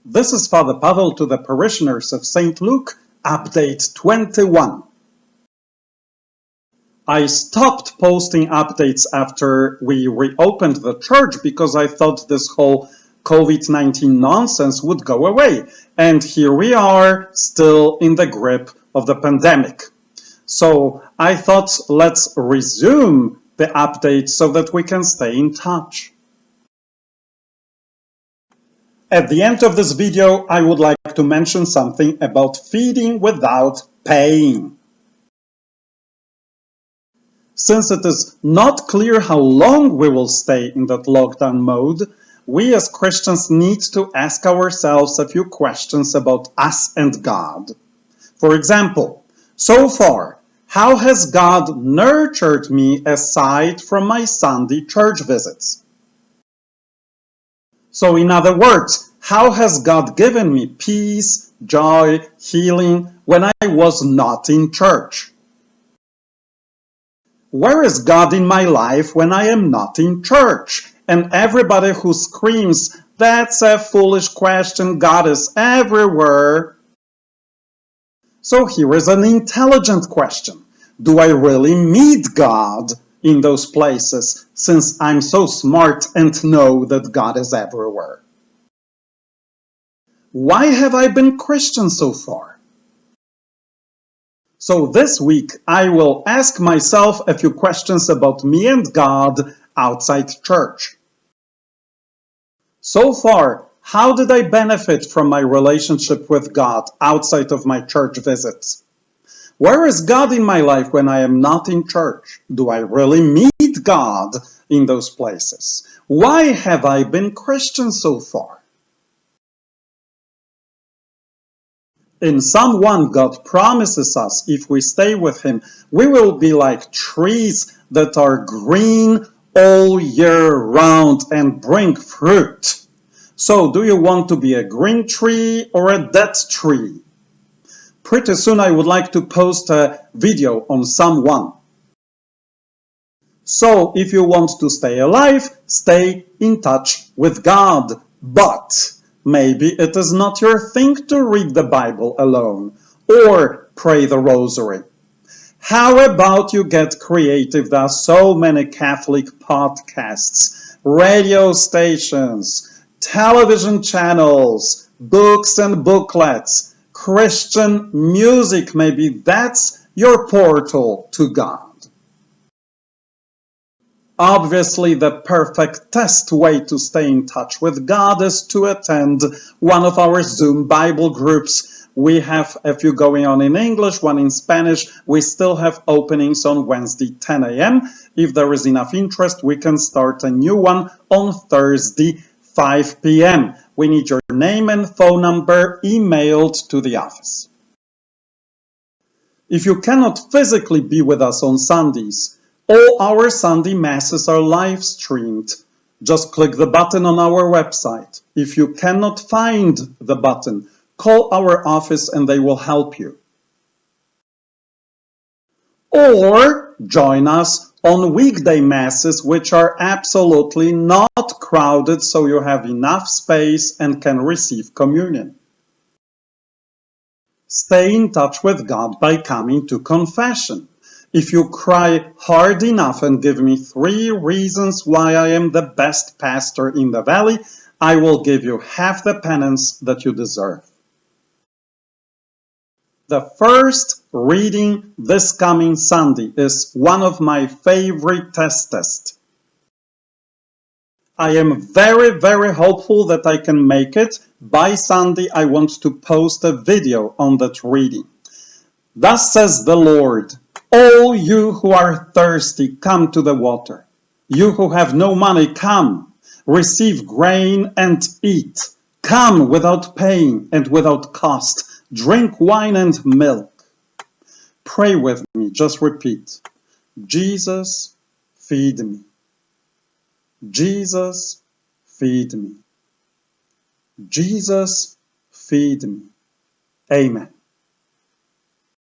This is Father Pavel to the parishioners of St. Luke, update 21. I stopped posting updates after we reopened the church because I thought this whole COVID-19 nonsense would go away. And here we are, still in the grip of the pandemic. So I thought let's resume the update so that we can stay in touch. At the end of this video, I would like to mention something about feeding without paying. Since it is not clear how long we will stay in that lockdown mode, we as Christians need to ask ourselves a few questions about us and God. For example, so far, how has God nurtured me aside from my Sunday church visits? So in other words, how has God given me peace, joy, healing when I was not in church? Where is God in my life when I am not in church? And everybody who screams, "That's a foolish question, God is everywhere." So here is an intelligent question. Do I really meet God in those places, since I'm so smart and know that God is everywhere? Why have I been Christian so far? So this week I will ask myself a few questions about me and God outside church. So far, how did I benefit from my relationship with God outside of my church visits? Where is God in my life when I am not in church? Do I really meet God in those places? Why have I been Christian so far? In Psalm 1, God promises us if we stay with Him, we will be like trees that are green all year round and bring fruit. So, do you want to be a green tree or a dead tree? Pretty soon I would like to post a video on Psalm 1. So, if you want to stay alive, stay in touch with God. But maybe it is not your thing to read the Bible alone or pray the rosary. How about you get creative? There are so many Catholic podcasts, radio stations, television channels, books and booklets, Christian music. Maybe that's your portal to God. Obviously, the perfectest way to stay in touch with God is to attend one of our Zoom Bible groups. We have a few going on in English, one in Spanish. We still have openings on Wednesday, 10 a.m. If there is enough interest, we can start a new one on Thursday, 5 p.m. We need your name and phone number emailed to the office. If you cannot physically be with us on Sundays, all our Sunday Masses are live streamed. Just click the button on our website. If you cannot find the button, call our office and they will help you. Or join us on weekday Masses, which are absolutely not crowded, so you have enough space and can receive communion. Stay in touch with God by coming to confession. If you cry hard enough and give me 3 reasons why I am the best pastor in the valley, I will give you half the penance that you deserve. The first reading this coming Sunday is one of my favorite tests. I am very hopeful that I can make it. By Sunday, I want to post a video on that reading. Thus says the Lord, all you who are thirsty, come to the water. You who have no money, come. Receive grain and eat. Come without paying and without cost. Drink wine and milk. Pray with me. Just repeat. Jesus, feed me. Jesus, feed me. Jesus, feed me. Amen.